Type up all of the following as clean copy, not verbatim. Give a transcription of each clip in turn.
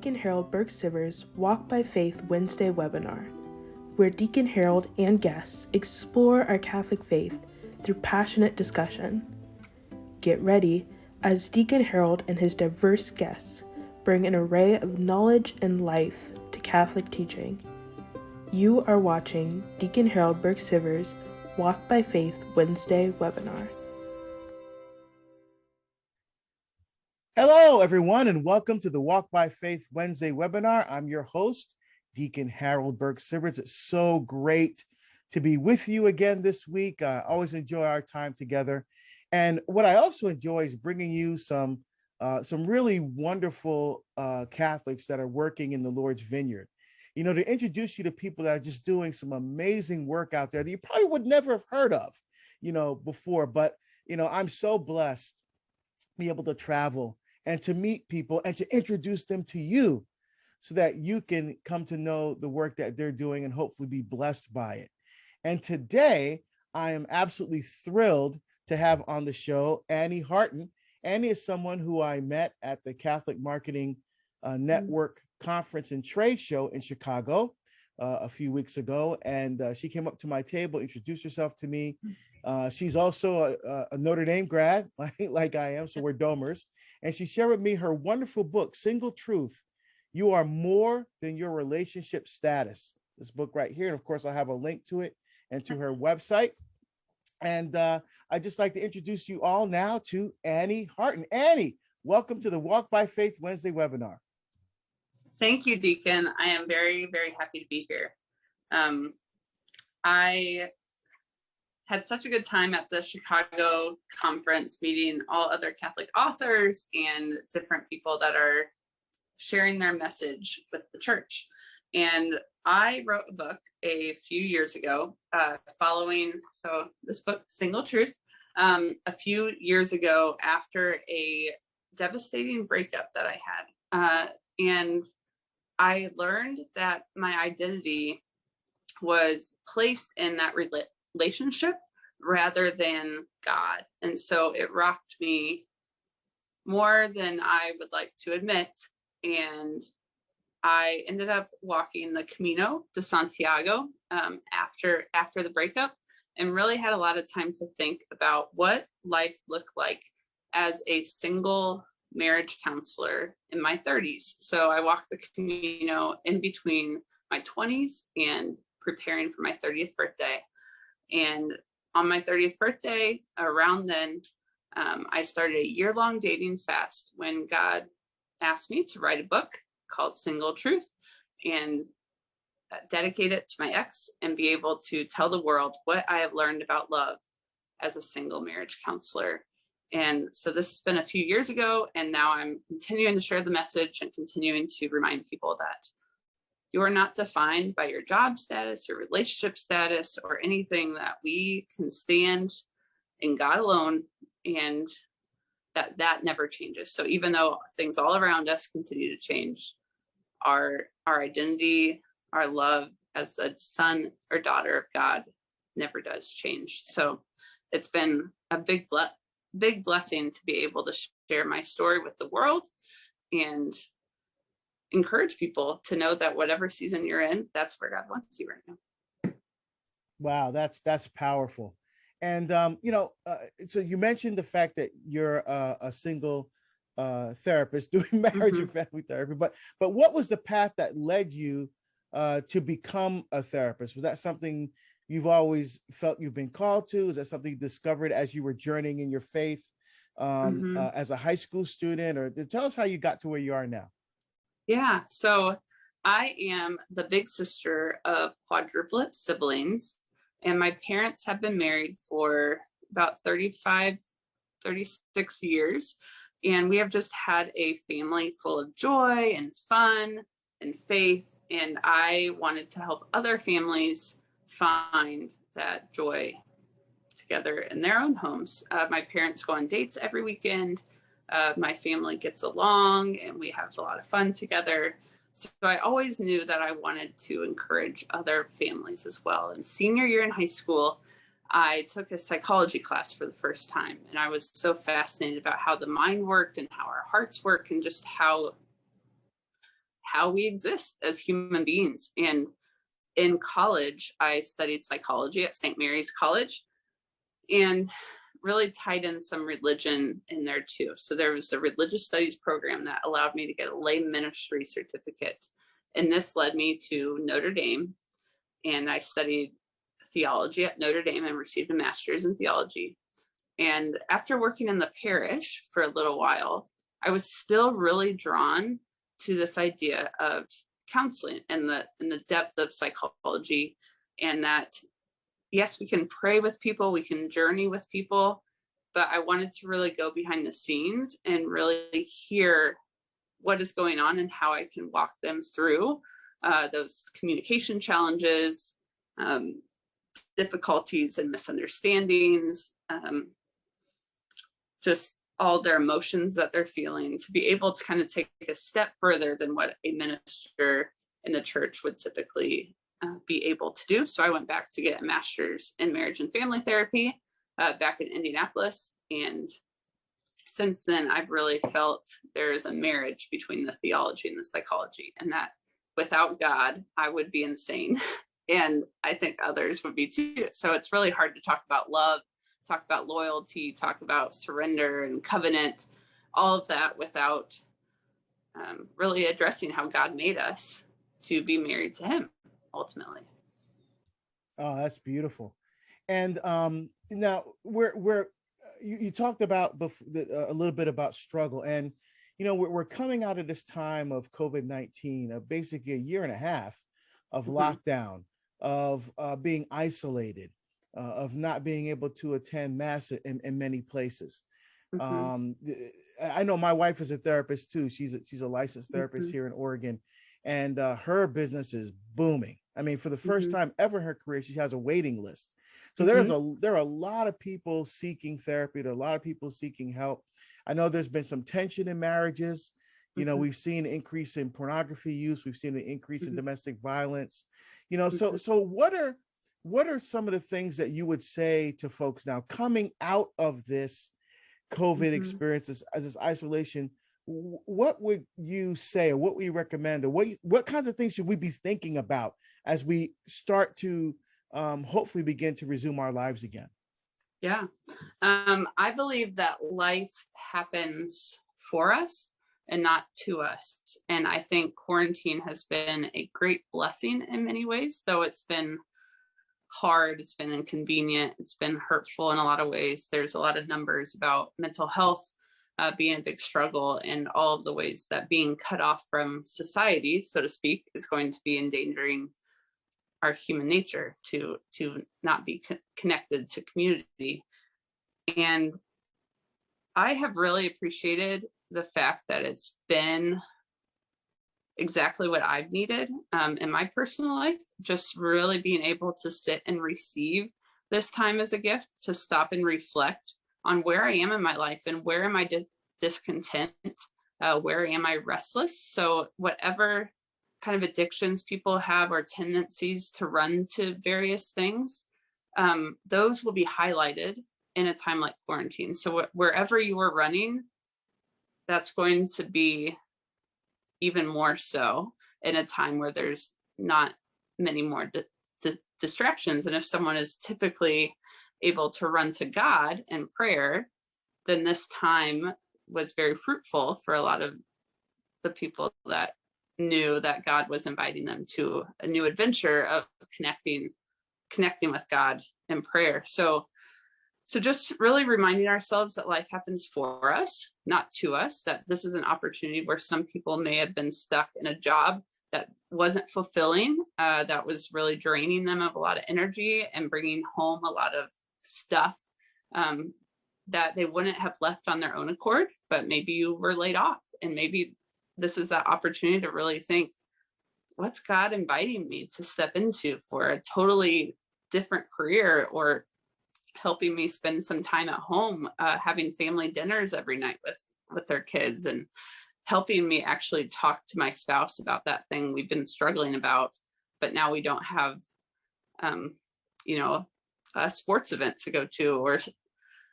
Deacon Harold Burke-Sivers Walk by Faith Wednesday webinar, where Deacon Harold and guests explore our Catholic faith through passionate discussion. Get ready as Deacon Harold and his diverse guests bring an array of knowledge and life to Catholic teaching. You are watching Deacon Harold Burke-Sivers Walk by Faith Wednesday webinar. Hello, everyone, and welcome to the Walk by Faith Wednesday webinar. I'm your host, Deacon Harold Burke-Sivers. It's so great to be with you again this week. I always enjoy our time together. And what I also enjoy is bringing you some really wonderful Catholics that are working in the Lord's vineyard. You know, to introduce you to people that are just doing some amazing work out there that you probably would never have heard of, before. But, I'm so blessed to be able to travel and to meet people and to introduce them to you so that you can come to know the work that they're doing and hopefully be blessed by it. And today, I am absolutely thrilled to have on the show Annie Harton. Annie is someone who I met at the Catholic Marketing Network Conference and Trade Show in Chicago a few weeks ago. And she came up to my table, introduced herself to me. She's also a Notre Dame grad, like I am, so we're Domers. And she shared with me her wonderful book, Single Truth, You Are More Than Your Relationship Status. This book right here. And of course, I'll have a link to it and to her website. And I'd just like to introduce you all now to Annie Harton. Annie, welcome to the Walk by Faith Wednesday webinar. Thank you, Deacon. I am very, very happy to be here. I had such a good time at the Chicago conference, meeting all other Catholic authors and different people that are sharing their message with the church. And I wrote a book a few years ago so this book, Single Truth, a few years ago after a devastating breakup that I had. And I learned that my identity was placed in that relationship rather than God. And so it rocked me more than I would like to admit. And I ended up walking the Camino de Santiago after the breakup, and really had a lot of time to think about what life looked like as a single marriage counselor in my 30s. So I walked the Camino in between my 20s and preparing for my 30th birthday. And on my 30th birthday, around then, I started a year-long dating fast when God asked me to write a book called Single Truth and dedicate it to my ex and be able to tell the world what I have learned about love as a single marriage counselor. And so this has been a few years ago, and now I'm continuing to share the message and continuing to remind people that you are not defined by your job status or relationship status or anything, that we can stand in God alone, and that never changes. So even though things all around us continue to change, our identity, our love as a son or daughter of God never does change. So it's been a big blessing to be able to share my story with the world and encourage people to know that whatever season you're in, that's where God wants you right now. Wow, that's powerful. And so you mentioned the fact that you're a single therapist doing marriage and family therapy, but what was the path that led you to become a therapist? Was that something you've always felt you've been called to? Is that something you discovered as you were journeying in your faith as a high school student? Or tell us how you got to where you are now. Yeah, so I am the big sister of quadruplet siblings, and my parents have been married for about 36 years. And we have just had a family full of joy and fun and faith. And I wanted to help other families find that joy together in their own homes. My parents go on dates every weekend. My family gets along and we have a lot of fun together. So I always knew that I wanted to encourage other families as well. And senior year in high school, I took a psychology class for the first time. And I was so fascinated about how the mind worked and how our hearts work, and just how how we exist as human beings. And in college, I studied psychology at St. Mary's College and really tied in some religion in there too. So there was a religious studies program that allowed me to get a lay ministry certificate. And this led me to Notre Dame. And I studied theology at Notre Dame and received a master's in theology. And after working in the parish for a little while, I was still really drawn to this idea of counseling and the depth of psychology, and that yes, we can pray with people, we can journey with people, but I wanted to really go behind the scenes and really hear what is going on and how I can walk them through those communication challenges, difficulties and misunderstandings, just all their emotions that they're feeling, to be able to kind of take a step further than what a minister in the church would typically be able to do. So I went back to get a master's in marriage and family therapy back in Indianapolis. And since then, I've really felt there is a marriage between the theology and the psychology, and that without God, I would be insane. And I think others would be too. So it's really hard to talk about love, talk about loyalty, talk about surrender and covenant, all of that without really addressing how God made us to be married to him ultimately. Oh, that's beautiful. And now you talked about a little bit about struggle, and we're coming out of this time of COVID-19, basically a year and a half of lockdown, of being isolated, of not being able to attend mass in many places. I know my wife is a therapist too. She's a licensed therapist here in Oregon, and her business is booming. I mean, for the first time ever in her career, she has a waiting list. So there are a lot of people seeking therapy. There are a lot of people seeking help. I know there's been some tension in marriages. We've seen an increase in pornography use. We've seen an increase in domestic violence. So what are some of the things that you would say to folks now coming out of this COVID experience, this isolation? What would you say, or what would you recommend, or what kinds of things should we be thinking about as we start to hopefully begin to resume our lives again? Yeah. I believe that life happens for us and not to us. And I think quarantine has been a great blessing in many ways, though it's been hard, it's been inconvenient, it's been hurtful in a lot of ways. There's a lot of numbers about mental health being a big struggle, and all of the ways that being cut off from society, so to speak, is going to be endangering our human nature to not be connected to community. And I have really appreciated the fact that it's been exactly what I've needed in my personal life, just really being able to sit and receive this time as a gift, to stop and reflect on where I am in my life and where am I discontent, where am I restless. So whatever kind of addictions people have or tendencies to run to various things, those will be highlighted in a time like quarantine. So wherever you are running, that's going to be even more so in a time where there's not many more distractions. And if someone is typically able to run to God in prayer, then this time was very fruitful for a lot of the people that knew that God was inviting them to a new adventure of connecting with God in prayer. So just really reminding ourselves that life happens for us, not to us, that this is an opportunity where some people may have been stuck in a job that wasn't fulfilling, that was really draining them of a lot of energy and bringing home a lot of stuff that they wouldn't have left on their own accord, but maybe you were laid off, and maybe this is that opportunity to really think, what's God inviting me to step into for a totally different career, or helping me spend some time at home, having family dinners every night with their kids, and helping me actually talk to my spouse about that thing we've been struggling about, but now we don't have, a sports event to go to, or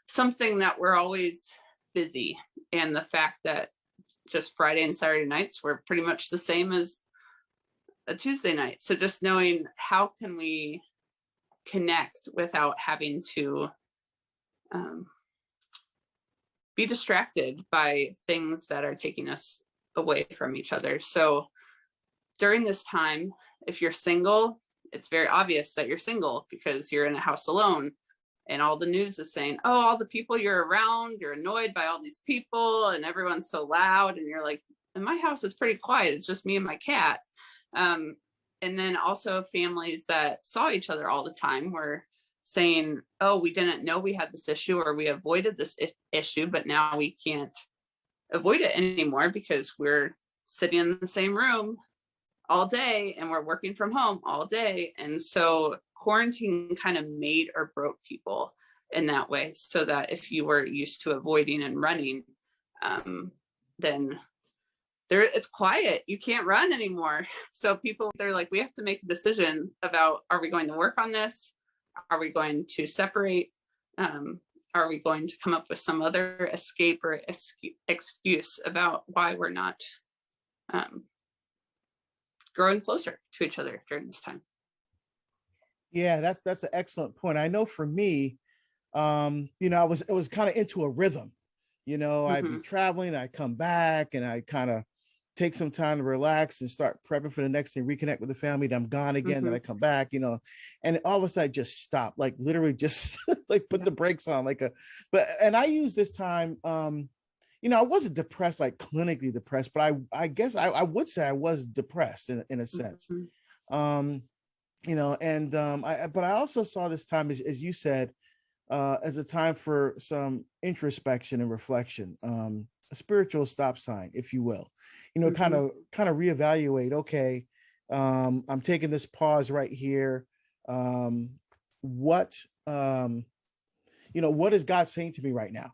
something that we're always busy. And the fact that just Friday and Saturday nights were pretty much the same as a Tuesday night. So just knowing how can we connect without having to be distracted by things that are taking us away from each other. So during this time, if you're single, it's very obvious that you're single because you're in a house alone, and all the news is saying, oh, all the people you're around, you're annoyed by all these people and everyone's so loud. And you're like, in my house, it's pretty quiet. It's just me and my cat. And then also families that saw each other all the time were saying, oh, we didn't know we had this issue, or we avoided this issue, but now we can't avoid it anymore because we're sitting in the same room all day and we're working from home all day. And so quarantine kind of made or broke people in that way, so that if you were used to avoiding and running, then it's quiet. You can't run anymore. So people, they're like, we have to make a decision about, are we going to work on this? Are we going to separate? Are we going to come up with some other escape or excuse about why we're not growing closer to each other during this time? Yeah, that's an excellent point. I know for me, I was kind of into a rhythm. I'd be traveling, I'd come back, and I kind of take some time to relax and start prepping for the next thing, reconnect with the family. Then I'm gone again. Then I come back, and all of a sudden I just stop, like literally just like put the brakes on, and I use this time, I wasn't depressed, like clinically depressed, but I guess I would say I was depressed in a sense. But I also saw this time, as you said, as a time for some introspection and reflection, a spiritual stop sign, if you will, kind of reevaluate. Okay, I'm taking this pause right here. What is God saying to me right now?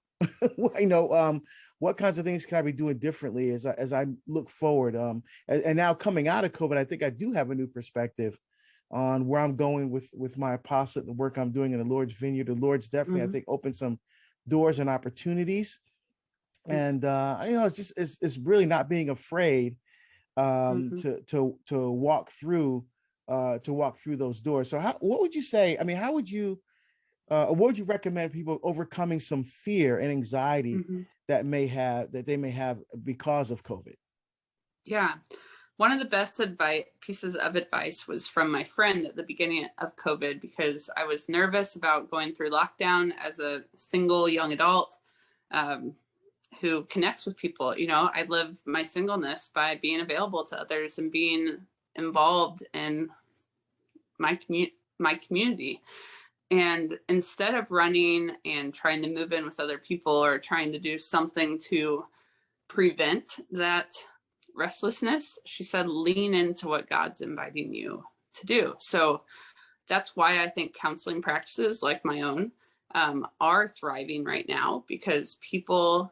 What kinds of things can I be doing differently as I look forward? And now coming out of COVID, I think I do have a new perspective on where I'm going with my apostolate, the work I'm doing in the Lord's vineyard. The Lord's definitely, I think, opened some doors and opportunities. And it's really not being afraid to walk through those doors. So what would you say? I mean, what would you recommend people overcoming some fear and anxiety that they may have because of COVID? Yeah. One of the best pieces of advice was from my friend at the beginning of COVID, because I was nervous about going through lockdown as a single young adult who connects with people. I live my singleness by being available to others and being involved in my community. And instead of running and trying to move in with other people or trying to do something to prevent that restlessness, she said, lean into what God's inviting you to do. So that's why I think counseling practices like my own are thriving right now, because people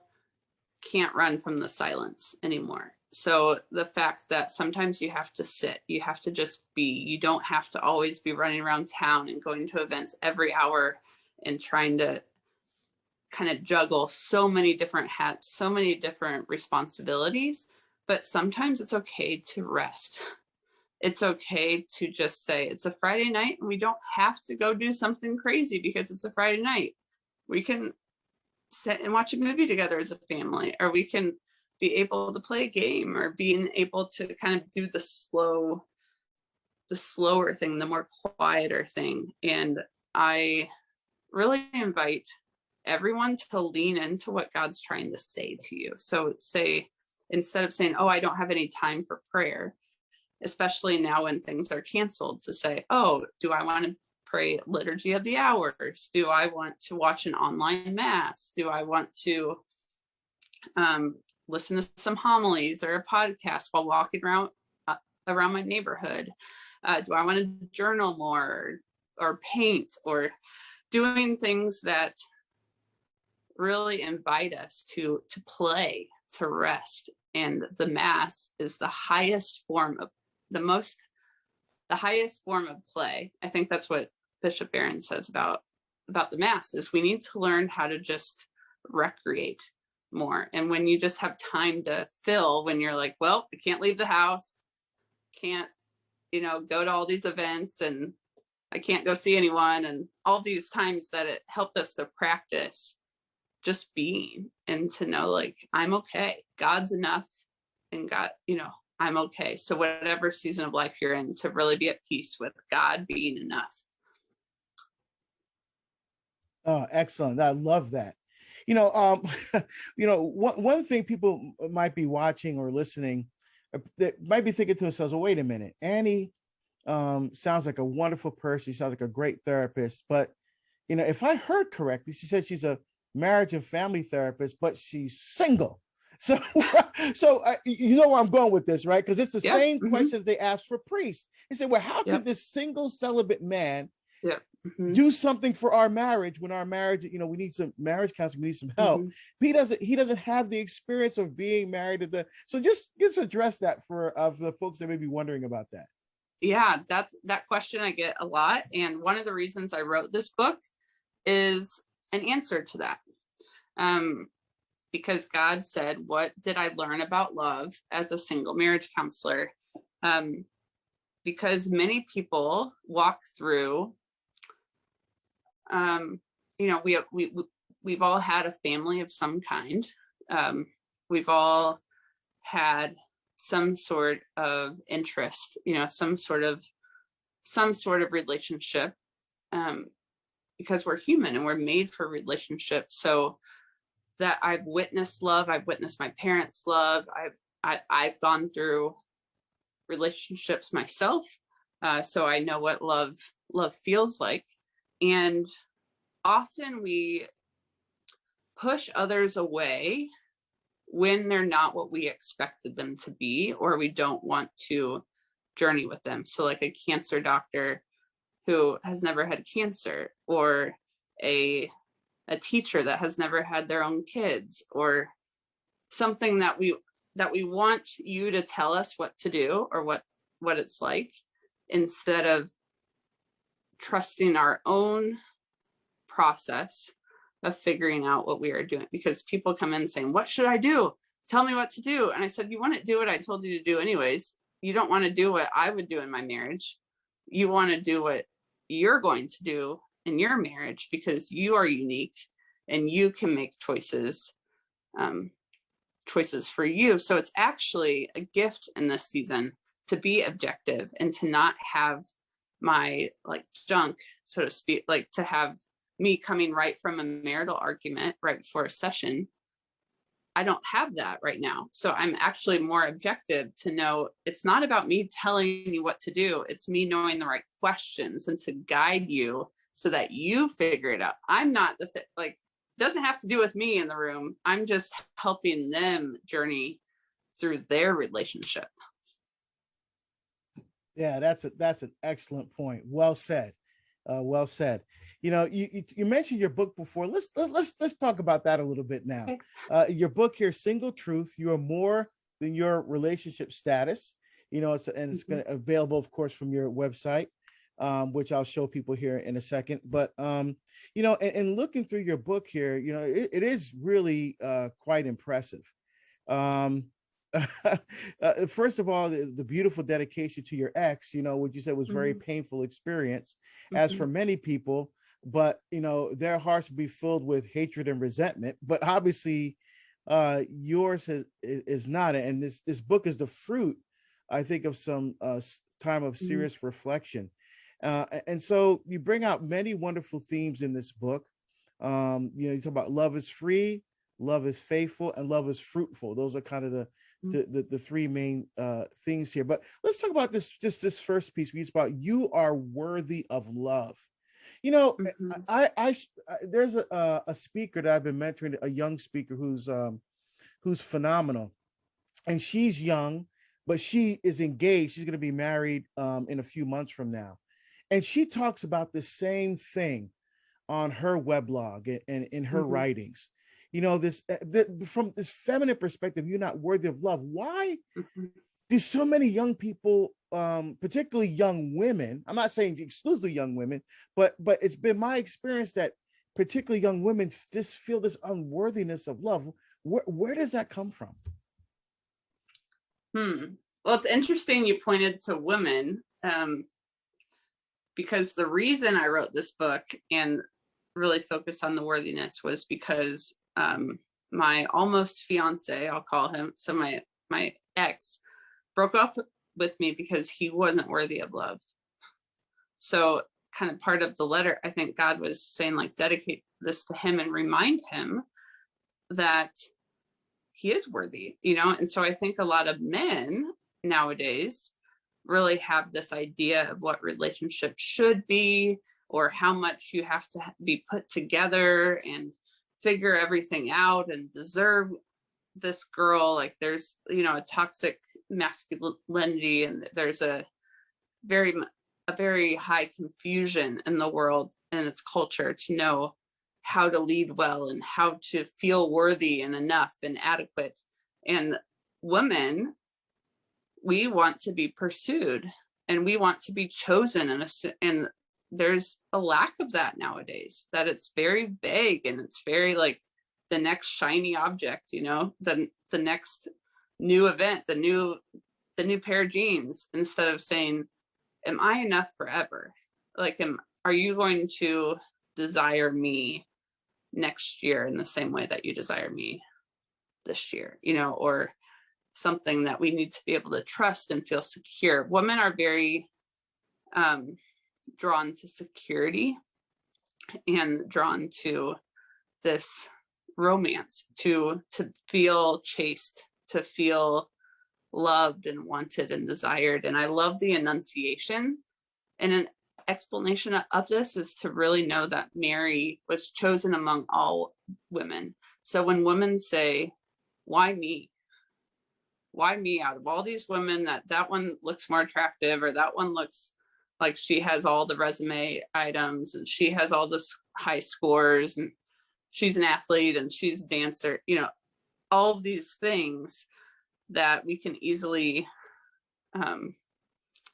can't run from the silence anymore. So the fact that sometimes you have to sit, you have to just be, you don't have to always be running around town and going to events every hour and trying to kind of juggle so many different hats, so many different responsibilities. But sometimes it's okay to rest. It's okay to just say, it's a Friday night and we don't have to go do something crazy because it's a Friday night. We can sit and watch a movie together as a family, or we can be able to play a game, or being able to kind of do the slower thing, the more quieter thing. And I really invite everyone to lean into what God's trying to say to you. So instead of saying, oh, I don't have any time for prayer, especially now when things are canceled, to say, oh, do I want to pray Liturgy of the Hours? Do I want to watch an online mass? Do I want to listen to some homilies or a podcast while walking around my neighborhood? Do I want to journal more or paint, or doing things that really invite us to play, to rest? And the Mass is the highest form of play. I think that's what Bishop Barron says about the Mass, is we need to learn how to just recreate more. And when you just have time to fill, when you're like, well, I can't leave the house, can't, go to all these events, and I can't go see anyone, and all these times that it helped us to practice just being, and to know, like, I'm okay. God's enough, and God, I'm okay. So whatever season of life you're in, to really be at peace with God being enough. Oh, excellent. I love that. One thing people might be watching or listening that might be thinking to themselves, well, wait a minute, Annie sounds like a wonderful person. She sounds like a great therapist. But, if I heard correctly, she said she's a marriage and family therapist, but she's single. So, you know where I'm going with this, right? Because it's the same question they asked for priests. They said, well, how could this single celibate man do something for our marriage when our marriage, we need some marriage counseling, we need some help. He doesn't have the experience of being married. So just address that for the folks that may be wondering about that. Yeah, that question I get a lot. And one of the reasons I wrote this book is an answer to that. Because God said, what did I learn about love as a single marriage counselor? Because many people walk through, we've all had a family of some kind. We've all had some sort of interest, some sort of relationship, because we're human and we're made for relationships. So that I've witnessed love, I've witnessed my parents' love. I've gone through relationships myself, so I know what love feels like. And often we push others away when they're not what we expected them to be, or we don't want to journey with them. So like a cancer doctor who has never had cancer, or a teacher that has never had their own kids, or something that we want you to tell us what to do, or what it's like, instead of trusting our own process of figuring out what we are doing. Because people come in saying, what should I do? Tell me what to do. And I said, you want to do what I told you to do anyways. You don't want to do what I would do in my marriage. You want to do what you're going to do in your marriage, because you are unique and you can make choices for you. So it's actually a gift in this season to be objective and to not have my junk, so to speak, to have me coming right from a marital argument right before a session. I don't have that right now. So I'm actually more objective to know it's not about me telling you what to do. It's me knowing the right questions and to guide you so that you figure it out. I'm not doesn't have to do with me in the room. I'm just helping them journey through their relationship. Yeah, that's an excellent point. Well said. Well said. You mentioned your book before. Let's talk about that a little bit now. Okay. Your book here, Single Truth: You Are More Than Your Relationship Status. It's going to available, of course, from your website, which I'll show people here in a second. But and looking through your book here, it is really quite impressive. First of all, the beautiful dedication to your ex, what you said was very painful experience, as for many people, but their hearts will be filled with hatred and resentment. But obviously, yours is not. And this book is the fruit, I think, of some time of serious reflection. And so you bring out many wonderful themes in this book. You talk about love is free, love is faithful, and love is fruitful. Those are kind of the three main themes here. But let's talk about this first piece. We use about you are worthy of love. There's a speaker that I've been mentoring, a young speaker who's phenomenal, and she's young, but she is engaged. She's going to be married in a few months from now, and she talks about the same thing on her weblog and in her writings. From this feminine perspective, you're not worthy of love. Why do so many young people, particularly young women, I'm not saying exclusively young women, but it's been my experience that particularly young women feel this unworthiness of love. Where does that come from? Well, it's interesting you pointed to women, because the reason I wrote this book and really focused on the worthiness was because my almost fiance, I'll call him, so my ex broke up with me because he wasn't worthy of love. So kind of part of the letter, I think God was saying, like, dedicate this to him and remind him that he is worthy, And so I think a lot of men nowadays really have this idea of what relationships should be, or how much you have to be put together and figure everything out and deserve this girl. Like, there's, a toxic masculinity, and there's a very high confusion in the world and its culture to know how to lead well and how to feel worthy and enough and adequate. And women, we want to be pursued and we want to be chosen, and there's a lack of that nowadays, that it's very vague and it's very like the next shiny object, the next new event, the new pair of jeans, instead of saying, am I enough forever? Like, are you going to desire me next year in the same way that you desire me this year, or something that we need to be able to trust and feel secure. Women are very drawn to security and drawn to this romance, to feel chased, to feel loved and wanted and desired. And I love the enunciation. And an explanation of this is to really know that Mary was chosen among all women. So when women say, why me? Why me out of all these women? That one looks more attractive, or that one looks like she has all the resume items and she has all the high scores and she's an athlete and she's a dancer, all of these things that we can easily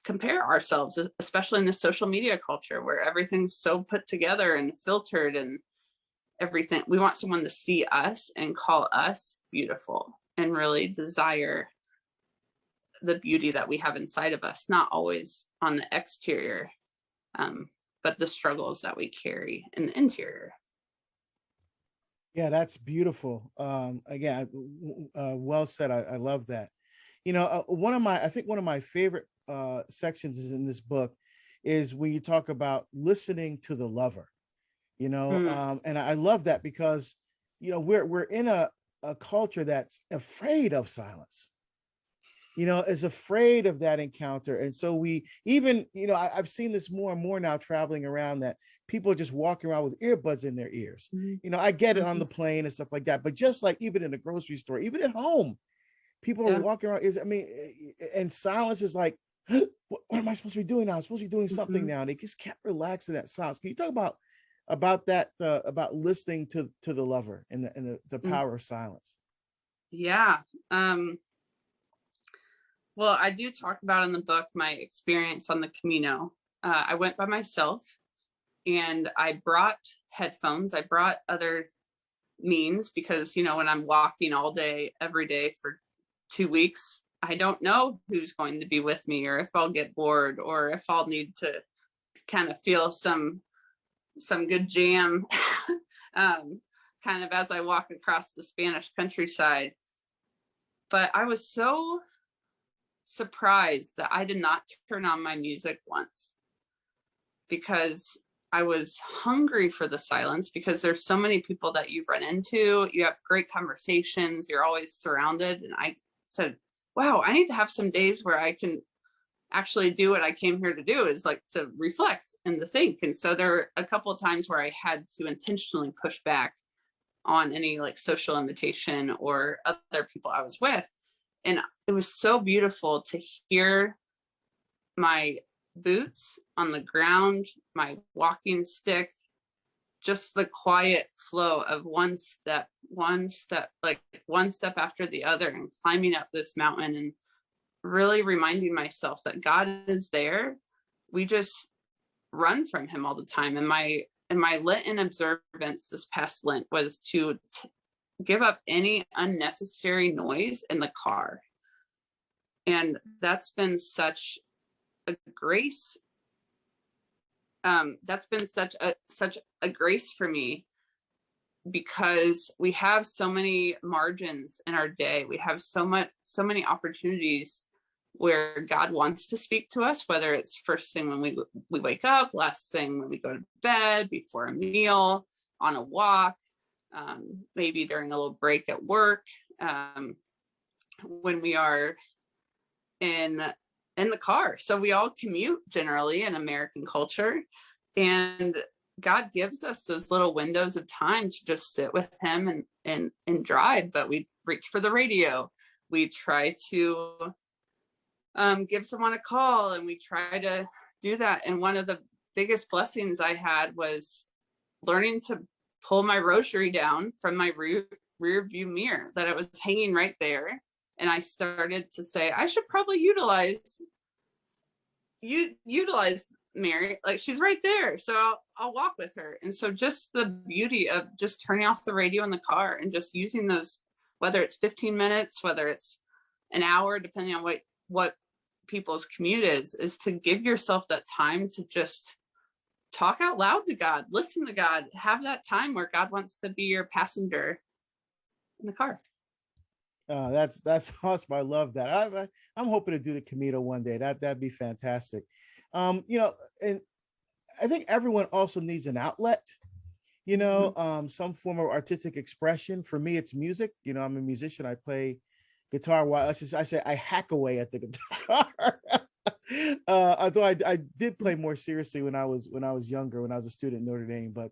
compare ourselves, especially in the social media culture where everything's so put together and filtered and everything. We want someone to see us and call us beautiful and really desire the beauty that we have inside of us, not always on the exterior, but the struggles that we carry in the interior. Yeah, that's beautiful. Again, well said. I love that. One of my favorite sections is in this book is when you talk about listening to the lover, and I love that because, we're in a culture that's afraid of silence, is afraid of that encounter. And so we even, I've seen this more and more now traveling around, that people are just walking around with earbuds in their ears. Mm-hmm. I get it on the plane and stuff like that, but just like even in the grocery store, even at home, people are walking around. And silence is like, what am I supposed to be doing now? I'm supposed to be doing something now. And they just can't relax in that silence. Can you talk about that, about listening to the lover and the power of silence? Yeah. Well, I do talk about in the book my experience on the Camino. I went by myself and I brought headphones. I brought other means because, when I'm walking all day, every day for 2 weeks, I don't know who's going to be with me, or if I'll get bored, or if I'll need to kind of feel some good jam kind of as I walk across the Spanish countryside. But I was so surprised that I did not turn on my music once, because I was hungry for the silence, because there's so many people that you've run into, you have great conversations, you're always surrounded. And I said, wow, I need to have some days where I can actually do what I came here to do, is like to reflect and to think. And so there were a couple of times where I had to intentionally push back on any like social invitation or other people I was with. And it was so beautiful to hear my boots on the ground, my walking stick, just the quiet flow of one step after the other, and climbing up this mountain, and really reminding myself that God is there. We just run from him all the time. And my Lenten observance this past Lent was to give up any unnecessary noise in the car. And that's been such a grace. That's been such a grace for me, because we have so many margins in our day. We have so many opportunities where God wants to speak to us, whether it's first thing when we wake up, last thing when we go to bed, before a meal, on a walk, maybe during a little break at work, when we are in the car. So we all commute generally in American culture, and God gives us those little windows of time to just sit with him and drive. But we reach for the radio. We try to give someone a call, and we try to do that. And one of the biggest blessings I had was learning to pull my rosary down from my rear view mirror, that it was hanging right there. And I started to say, I should probably utilize Mary, like she's right there, so I'll walk with her. And so just the beauty of just turning off the radio in the car and just using those, whether it's 15 minutes, whether it's an hour, depending on what people's commute is to give yourself that time to just talk out loud to God, listen to God, have that time where God wants to be your passenger in the car. That's awesome. I love that. I'm hoping to do the Camino one day. That'd be fantastic. And I think everyone also needs an outlet, some form of artistic expression. For me, it's music. I'm a musician. I play guitar while I say I hack away at the guitar. Although I did play more seriously when I was younger, when I was a student at Notre Dame. But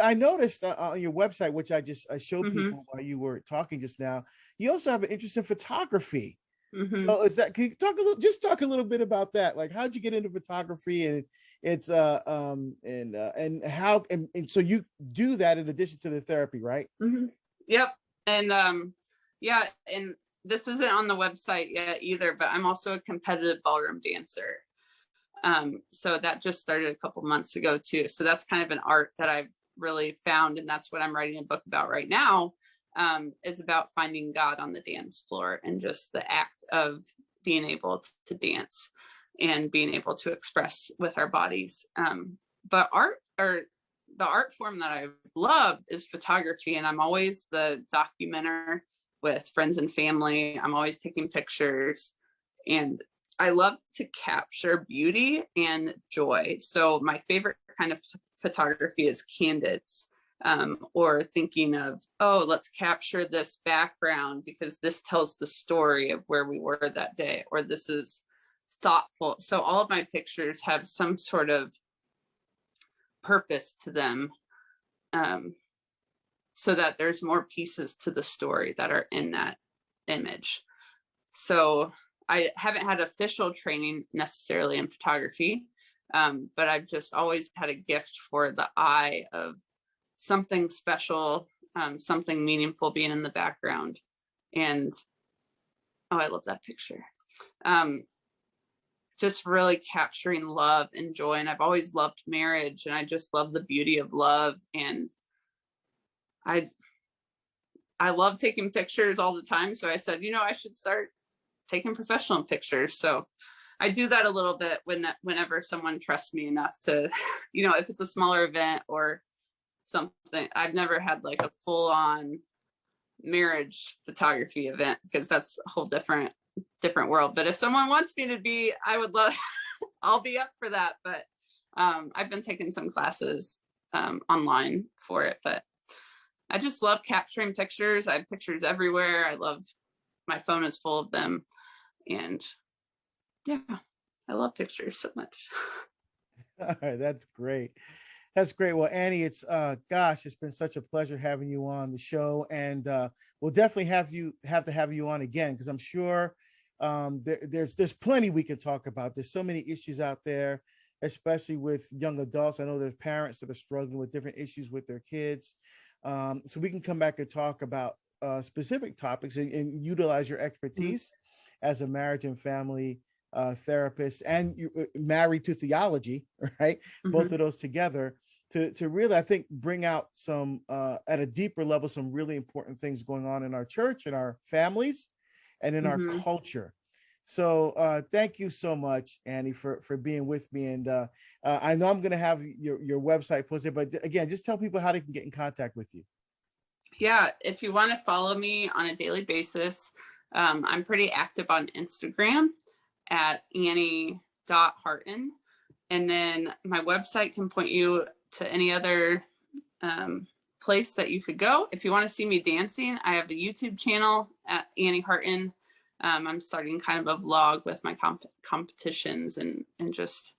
I noticed on your website, which I showed people while you were talking just now, you also have an interest in photography. So can you talk a little bit about that? Like, how'd you get into photography, and it's and how, and so you do that in addition to the therapy, right? Yep. And and this isn't on the website yet either, but I'm also a competitive ballroom dancer. So that just started a couple months ago too. So that's kind of an art that I've really found, and that's what I'm writing a book about right now, is about finding God on the dance floor and just the act of being able to dance and being able to express with our bodies. But the art form that I love is photography, and I'm always the documenter with friends and family. I'm always taking pictures, and I love to capture beauty and joy. So my favorite kind of photography is candids, or thinking of, let's capture this background because this tells the story of where we were that day, or this is thoughtful. So all of my pictures have some sort of purpose to them, so that there's more pieces to the story that are in that image. So I haven't had official training necessarily in photography, but I've just always had a gift for the eye of something special, something meaningful being in the background. And I love that picture. Just really capturing love and joy. And I've always loved marriage, and I just love the beauty of love. And I love taking pictures all the time. So I said, I should start taking professional pictures. So I do that a little bit whenever someone trusts me enough to, if it's a smaller event or something. I've never had like a full-on marriage photography event, because that's a whole different world. But if someone wants me to be, I would love, I'll be up for that. But I've been taking some classes online for it, but I just love capturing pictures. I have pictures everywhere. My phone is full of them. And yeah, I love pictures so much. All right, that's great. That's great. Well, Annie, it's it's been such a pleasure having you on the show, and we'll definitely have to have you on again, because I'm sure there's plenty we can talk about. There's so many issues out there, especially with young adults. I know there's parents that are struggling with different issues with their kids. So we can come back and talk about specific topics and utilize your expertise as a marriage and family therapist, and you married to theology, right? Both of those together to really, I think, bring out some at a deeper level, some really important things going on in our church, in our families, and in our culture. So thank you so much, Annie, for being with me. And I know I'm going to have your website posted, but again, just tell people how they can get in contact with you. Yeah, if you want to follow me on a daily basis, I'm pretty active on Instagram at Annie.Harton. And then my website can point you to any other place that you could go. If you want to see me dancing, I have a YouTube channel at Annie Harton. I'm starting kind of a vlog with my competitions and just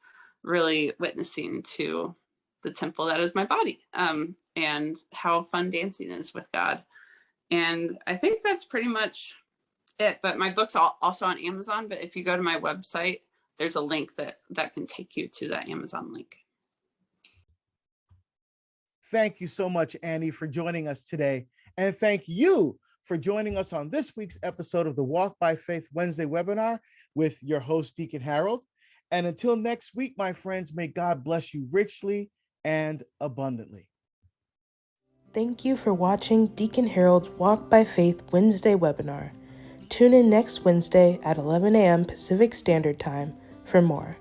really witnessing to the temple that is my body, and how fun dancing is with God. And I think that's pretty much it. But my book's also on Amazon. But if you go to my website, there's a link that can take you to that Amazon link. Thank you so much, Annie, for joining us today. And thank you for joining us on this week's episode of the Walk by Faith Wednesday webinar with your host, Deacon Harold. And until next week, my friends, may God bless you richly and abundantly. Thank you for watching Deacon Harold's Walk by Faith Wednesday webinar. Tune in next Wednesday at 11 a.m. Pacific Standard Time for more.